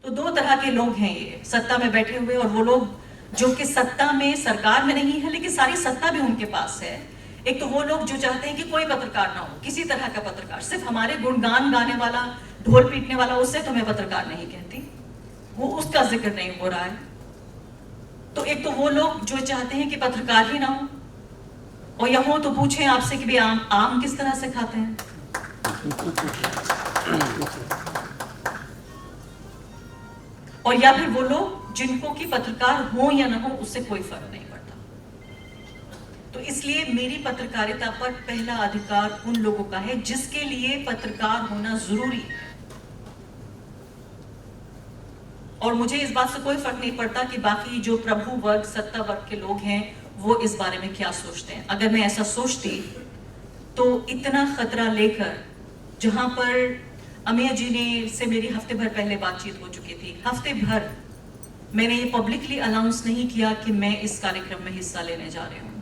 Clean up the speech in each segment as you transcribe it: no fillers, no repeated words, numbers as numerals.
तो दो तरह के लोग हैं ये सत्ता में बैठे हुए, और वो लोग जो कि सत्ता में, सरकार में नहीं है लेकिन सारी सत्ता भी उनके पास है। एक तो वो लोग जो चाहते हैं कि कोई पत्रकार ना हो, किसी तरह का पत्रकार, सिर्फ हमारे गुणगान गाने वाला, ढोल पीटने वाला, उससे तो मैं पत्रकार नहीं कहती, वो उसका जिक्र नहीं हो रहा है। तो एक तो वो लोग जो चाहते हैं कि पत्रकार ही ना हो, और या हो तो पूछें आपसे कि भाई आम किस तरह से खाते हैं। और या फिर वो लोग जिनको कि पत्रकार हो या ना हो उससे कोई फर्क नहीं पड़ता। तो इसलिए मेरी पत्रकारिता पर पहला अधिकार उन लोगों का है जिसके लिए पत्रकार होना जरूरी है। और मुझे इस बात से कोई फर्क नहीं पड़ता कि बाकी जो प्रभु वर्ग, सत्ता वर्ग के लोग हैं वो इस बारे में क्या सोचते हैं। अगर मैं ऐसा सोचती तो इतना खतरा लेकर, जहां पर अमिया जी ने से मेरी हफ्ते भर पहले बातचीत हो चुकी थी, हफ्ते भर मैंने ये पब्लिकली अनाउंस नहीं किया कि मैं इस कार्यक्रम में हिस्सा लेने जा रही हूँ।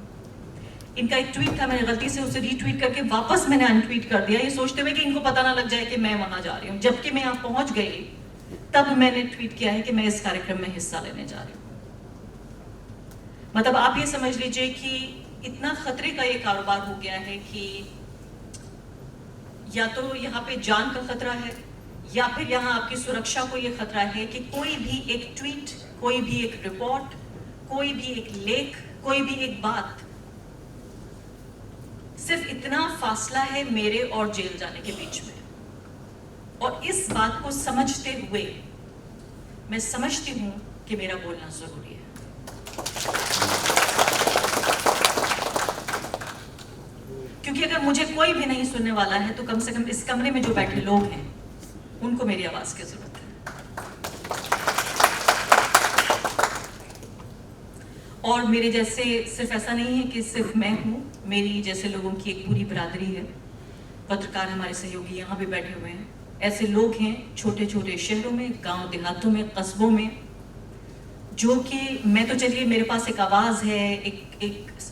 इनका एक ट्वीट था, मैंने गलती से उसे रीट्वीट करके वापस मैंने अनट्वीट कर दिया, ये सोचते हुए कि इनको पता ना लग जाए कि मैं वहां जा रही हूँ। जबकि मैं यहाँ पहुंच गई तब मैंने ट्वीट किया है कि मैं इस कार्यक्रम में हिस्सा लेने जा रही हूँ। मतलब आप ये समझ लीजिए कि इतना खतरे का ये कारोबार हो गया है कि या तो यहाँ पे जान का खतरा है, या फिर यहाँ आपकी सुरक्षा को ये खतरा है कि कोई भी एक ट्वीट, कोई भी एक रिपोर्ट, कोई भी एक लेख, कोई भी एक बात, सिर्फ इतना फासला है मेरे और जेल जाने के बीच में। और इस बात को समझते हुए मैं समझती हूं कि मेरा बोलना जरूरी है। क्योंकि अगर मुझे कोई भी नहीं सुनने वाला है तो कम से कम इस कमरे में जो बैठे लोग हैं उनको मेरी आवाज की जरूरत है। और मेरे जैसे सिर्फ ऐसा नहीं है कि सिर्फ मैं हूं, मेरी जैसे लोगों की एक पूरी बिरादरी है। पत्रकार हमारे सहयोगी यहाँ भी बैठे हुए हैं, ऐसे लोग हैं छोटे छोटे शहरों में, गांव देहातों में, कस्बों में, जो कि मैं तो चलिए मेरे पास एक आवाज़ है, एक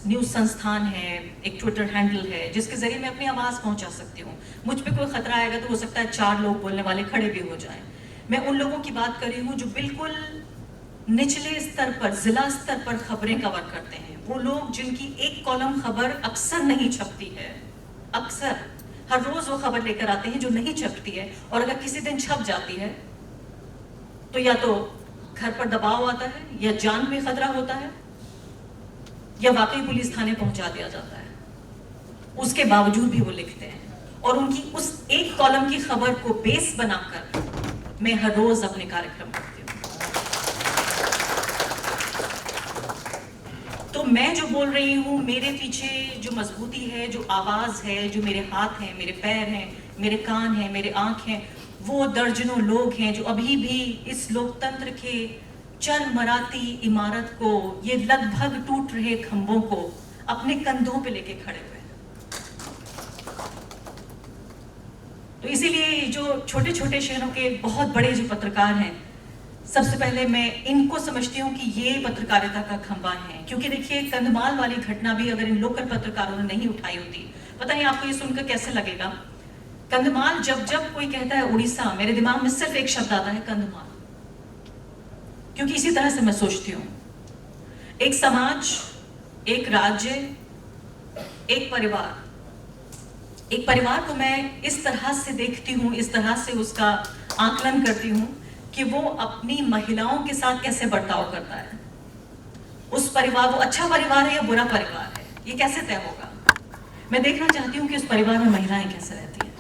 न्यूज़ संस्थान है, एक ट्विटर हैंडल है जिसके जरिए मैं अपनी आवाज़ पहुंचा सकती हूँ। मुझ पे कोई खतरा आएगा तो हो सकता है 4 लोग बोलने वाले खड़े भी हो जाएं। मैं उन लोगों की बात कर रही हूँ जो बिल्कुल निचले स्तर पर, जिला स्तर पर खबरें कवर करते हैं। वो लोग जिनकी एक कॉलम खबर अक्सर नहीं छपती है, अक्सर हर रोज वो खबर लेकर आते हैं जो नहीं छपती है, और अगर किसी दिन छप जाती है तो या तो घर पर दबाव आता है, या जान में खतरा होता है, या वाकई पुलिस थाने पहुंचा दिया जाता है। उसके बावजूद भी वो लिखते हैं, और उनकी उस एक कॉलम की खबर को बेस बनाकर मैं हर रोज अपने कार्यक्रम करती हूँ। तो मैं जो बोल रही हूँ, मेरे पीछे जो मजबूती है, जो आवाज है, जो मेरे हाथ हैं, मेरे पैर हैं, मेरे कान हैं, मेरे आंख हैं, वो दर्जनों लोग हैं जो अभी भी इस लोकतंत्र के चरमराती इमारत को, ये लगभग टूट रहे खंभों को अपने कंधों पे लेके खड़े हुए हैं। तो इसीलिए जो छोटे छोटे शहरों के बहुत बड़े जो पत्रकार हैं, सबसे पहले मैं इनको समझती हूँ कि ये पत्रकारिता का खंभा है। क्योंकि देखिए, कंधमाल वाली घटना भी अगर इन लोकल पत्रकारों ने नहीं उठाई होती, पता नहीं आपको ये सुनकर कैसे लगेगा। कंधमाल, जब जब कोई कहता है उड़ीसा, मेरे दिमाग में सिर्फ एक शब्द आता है, कंधमाल। क्योंकि इसी तरह से मैं सोचती हूँ, एक समाज, एक राज्य, एक परिवार, एक परिवार को मैं इस तरह से देखती हूँ, इस तरह से उसका आकलन करती हूँ कि वो अपनी महिलाओं के साथ कैसे बर्ताव करता है। उस परिवार, वो अच्छा परिवार है या बुरा परिवार है, ये कैसे तय होगा। मैं देखना चाहती हूँ कि उस परिवार में महिलाएं कैसे रहती हैं।